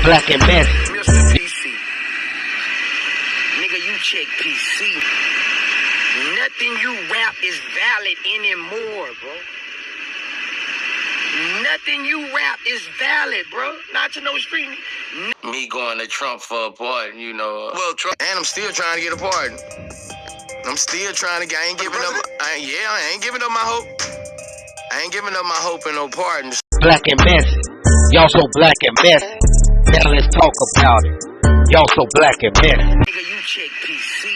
Black and messy. Mr. PC. Nigga, you check PC. Nothing you rap is valid anymore, bro. Nothing you rap is valid, bro. Not to no street. Me going to Trump for a pardon, you know. Well, Trump, and I'm still trying to get a pardon. I'm still trying to get. I ain't giving up. I ain't giving up my hope. I ain't giving up my hope and no pardons. Black and messy. Y'all so black and messy. Now let's talk about it. Y'all so black and messy. Nigga, you check PC.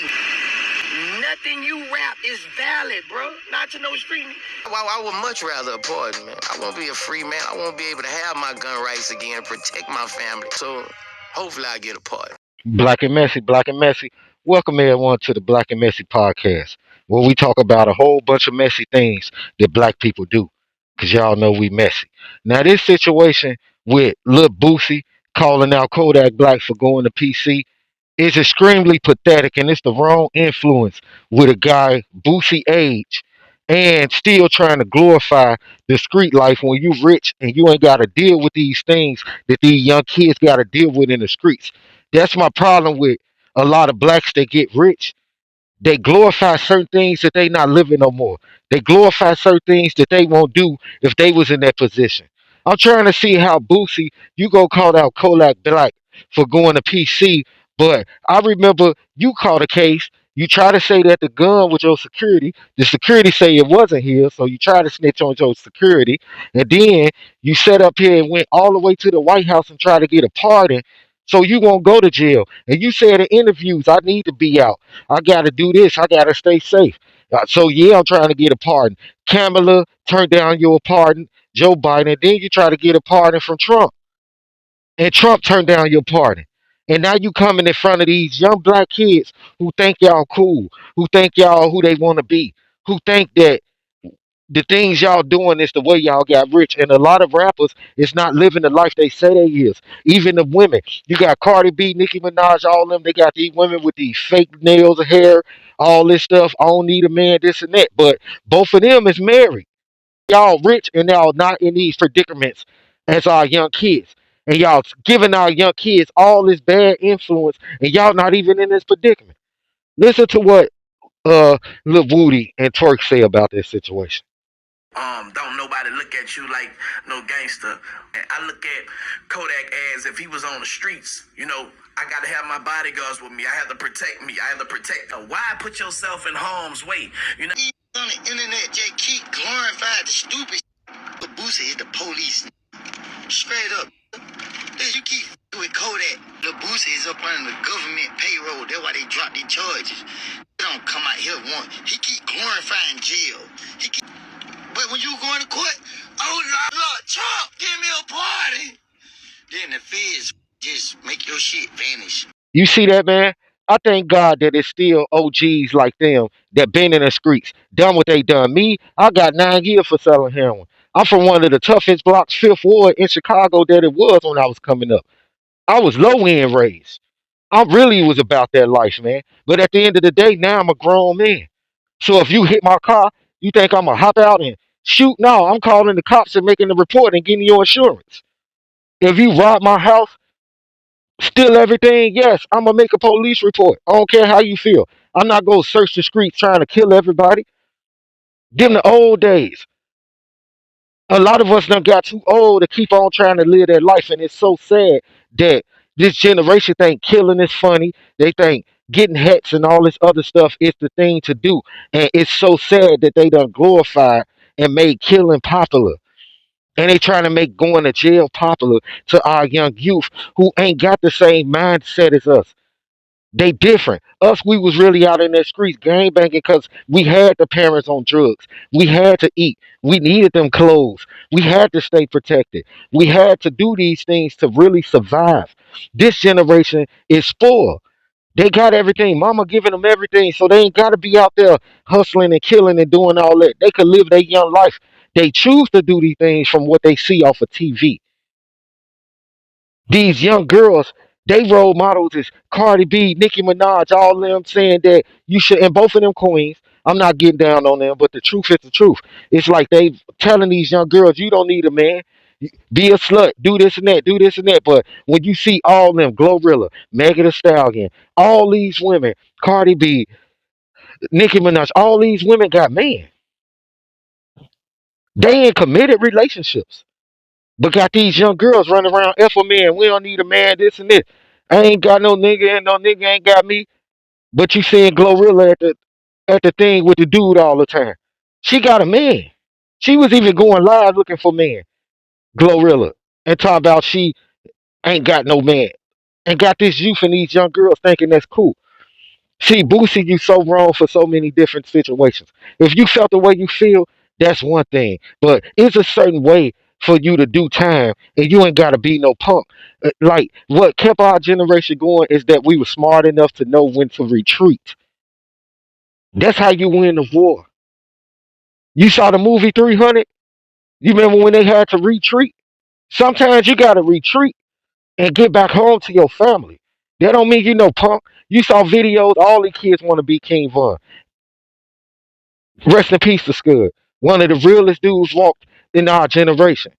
Nothing you rap is valid, bro. Not to no street. I would much rather a pardon, man. I won't be a free man. I won't be able to have my gun rights again, protect my family. So hopefully I get a pardon. Black and Messy, Black and Messy. Welcome everyone to the Black and Messy podcast, where we talk about a whole bunch of messy things that black people do, because y'all know we messy. Now, this situation with Lil Boosie calling out Kodak Black for going to PC is extremely pathetic, and it's the wrong influence with a guy Boosie age and still trying to glorify the street life when you rich and you ain't got to deal with these things that these young kids got to deal with in the streets. That's my problem with a lot of blacks that get rich. They glorify certain things that they not living no more. They glorify certain things that they won't do if they was in that position. I'm trying to see how Boosie, you go call out Kodak Black for going to PC, but I remember you caught a case. You try to say that the gun was your security. The security say it wasn't his, so you try to snitch on your security, and then you set up here and went all the way to the White House and try to get a pardon. So you won't go to jail. And you said in interviews, I need to be out. I got to do this. I got to stay safe. So, yeah, I'm trying to get a pardon. Kamala turned down your pardon, Joe Biden. Then you try to get a pardon from Trump. And Trump turned down your pardon. And now you coming in front of these young black kids who think y'all cool, who think y'all who they want to be, who think that the things y'all doing is the way y'all got rich. And a lot of rappers is not living the life they say they is. Even the women. You got Cardi B, Nicki Minaj, all of them. They got these women with these fake nails, hair, all this stuff. I don't need a man, this and that. But both of them is married. Y'all rich and y'all not in these predicaments as our young kids. And y'all giving our young kids all this bad influence and y'all not even in this predicament. Listen to what Lil Woody and Twerk say about this situation. Don't nobody look at you like no gangster. And I look at Kodak as if he was on the streets. You know, I gotta have my bodyguards with me. I have to protect me. I have to protect. Why put yourself in harm's way? You know, on the internet, just keep glorifying the stupid. But Boosie is the police. Straight up. You keep with Kodak. The Boosie is up under the government payroll. That's why they drop these charges. They don't come out here once. He keep glorifying jail. But when you going to court, oh Lord, Trump, give me a party. Then the feds just make your shit vanish. You see that, man? I thank God that it's still OGs like them that been in the streets, done what they done. Me, I got 9 years for selling heroin. I'm from one of the toughest blocks, Fifth Ward in Chicago, that it was when I was coming up. I was low end raised. I really was about that life, man. But at the end of the day, now I'm a grown man. So if you hit my car, you think I'm gonna hop out and shoot? No, I'm calling the cops and making the report and getting your insurance. If you rob my house, steal everything, yes, I'm gonna make a police report. I don't care how you feel. I'm not gonna search the streets trying to kill everybody. Them the old days. A lot of us done got too old to keep on trying to live that life, and it's so sad that this generation think killing is funny. They think getting hats and all this other stuff is the thing to do, and it's so sad that they done glorified and made killing popular. And they trying to make going to jail popular to our young youth who ain't got the same mindset as us. They different. Us, we was really out in the streets gang banging because we had the parents on drugs. We had to eat. We needed them clothes. We had to stay protected. We had to do these things to really survive. This generation is spoiled. They got everything. Mama giving them everything, so they ain't got to be out there hustling and killing and doing all that. They could live their young life. They choose to do these things from what they see off of TV. These young girls, they role models is Cardi B, Nicki Minaj, all them saying that you should, and both of them queens. I'm not getting down on them, but the truth is the truth. It's like they telling these young girls, you don't need a man. Be a slut, do this and that, do this and that. But when you see all them, Glorilla, Megan Thee Stallion, all these women, Cardi B, Nicki Minaj, all these women got men. They in committed relationships, but got these young girls running around F a man. We don't need a man, this and this. I ain't got no nigga, and no nigga ain't got me. But you seeing Glorilla at the thing with the dude all the time. She got a man. She was even going live looking for men, Glorilla, and talking about she ain't got no man. And got this youth and these young girls thinking that's cool. See, Boosie, you so wrong for so many different situations. If you felt the way you feel, that's one thing. But it's a certain way for you to do time, and you ain't gotta be no punk. Like what kept our generation going is that we were smart enough to know when to retreat. That's how you win the war. You saw the movie 300. You remember when they had to retreat? Sometimes you gotta retreat and get back home to your family. That don't mean you no punk. You saw videos, all the kids want to be King Von. Rest in peace to Scud. One of the realest dudes walked in our generation.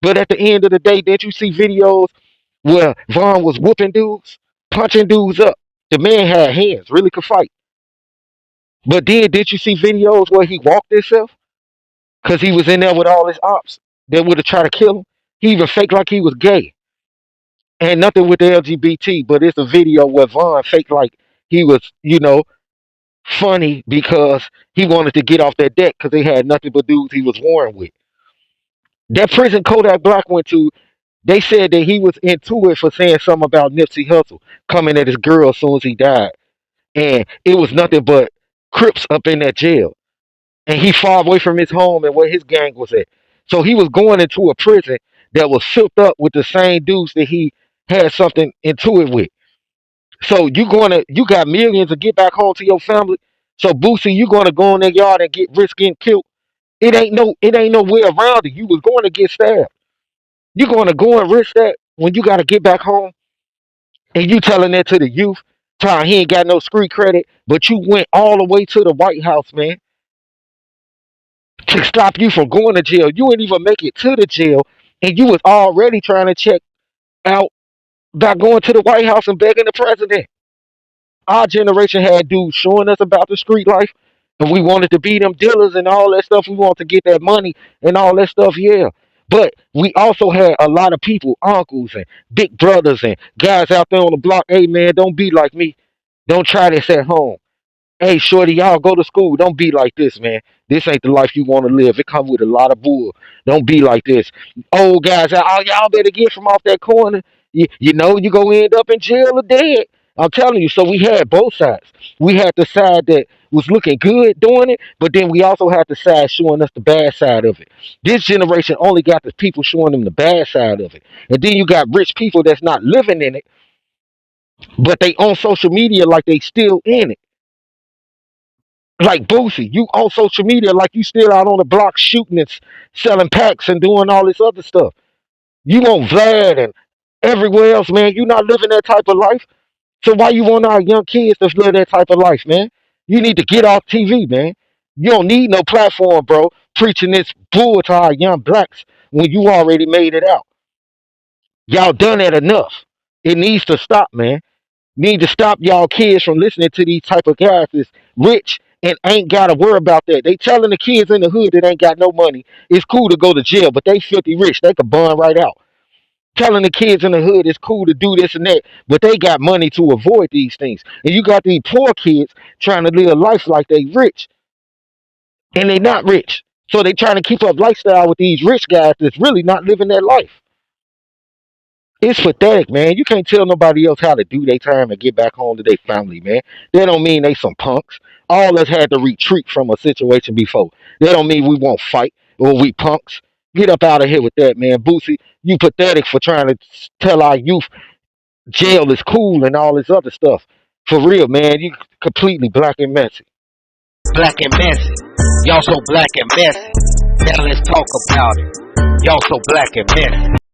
But at the end of the day, didn't you see videos where Von was whooping dudes, punching dudes up? The man had hands, really could fight. But then did you see videos where he walked himself? Because he was in there with all his ops that would have tried to kill him. He even faked like he was gay. And nothing with the LGBT, but it's a video where Von faked like he was, funny because he wanted to get off that deck because they had nothing but dudes he was warring with. That prison Kodak Black went to, they said that he was into it for saying something about Nipsey Hussle coming at his girl as soon as he died. And it was nothing but Crips up in that jail. And he far away from his home and where his gang was at. So he was going into a prison that was filled up with the same dudes that he had something into it with. So you got millions to get back home to your family. So Boosie, you gonna go in their yard and get risk getting killed. It ain't no way around it. You was going to get stabbed. You gonna go and risk that when you gotta get back home and you telling that to the youth, telling he ain't got no street credit, but you went all the way to the White House, man, to stop you from going to jail. You didn't even make it to the jail, and you was already trying to check out by going to the White House and begging the president. Our generation had dudes showing us about the street life, and we wanted to be them dealers and all that stuff. We wanted to get that money and all that stuff, yeah. But we also had a lot of people, uncles and big brothers and guys out there on the block. Hey man, don't be like me. Don't try this at home. Hey, shorty, y'all go to school. Don't be like this, man. This ain't the life you want to live. It comes with a lot of bull. Don't be like this. Old guys, oh, y'all better get from off that corner. You know you gonna end up in jail or dead. I'm telling you. So we had both sides. We had the side that was looking good doing it, but then we also had the side showing us the bad side of it. This generation only got the people showing them the bad side of it, and then you got rich people that's not living in it, but they on social media like they still in it. Like Boosie, you on social media like you still out on the block shooting and selling packs and doing all this other stuff. You on Vlad and everywhere else, man. You not living that type of life. So why you want our young kids to live that type of life, man? You need to get off TV, man. You don't need no platform, bro, preaching this bull to our young blacks when you already made it out. Y'all done that enough. It needs to stop, man. Need to stop y'all kids from listening to these type of guys that's rich and ain't gotta worry about that. They telling the kids in the hood that ain't got no money, it's cool to go to jail, but they filthy rich. They could burn right out. Telling the kids in the hood it's cool to do this and that, but they got money to avoid these things. And you got these poor kids trying to live life like they rich, and they not rich. So they trying to keep up lifestyle with these rich guys that's really not living their life. It's pathetic, man. You can't tell nobody else how to do their time and get back home to their family, man. That don't mean they some punks. All us had to retreat from a situation before. That don't mean we won't fight or we punks. Get up out of here with that, man. Boosie, you pathetic for trying to tell our youth jail is cool and all this other stuff. For real, man. You completely black and messy. Black and messy. Y'all so black and messy. Now let's talk about it. Y'all so black and messy.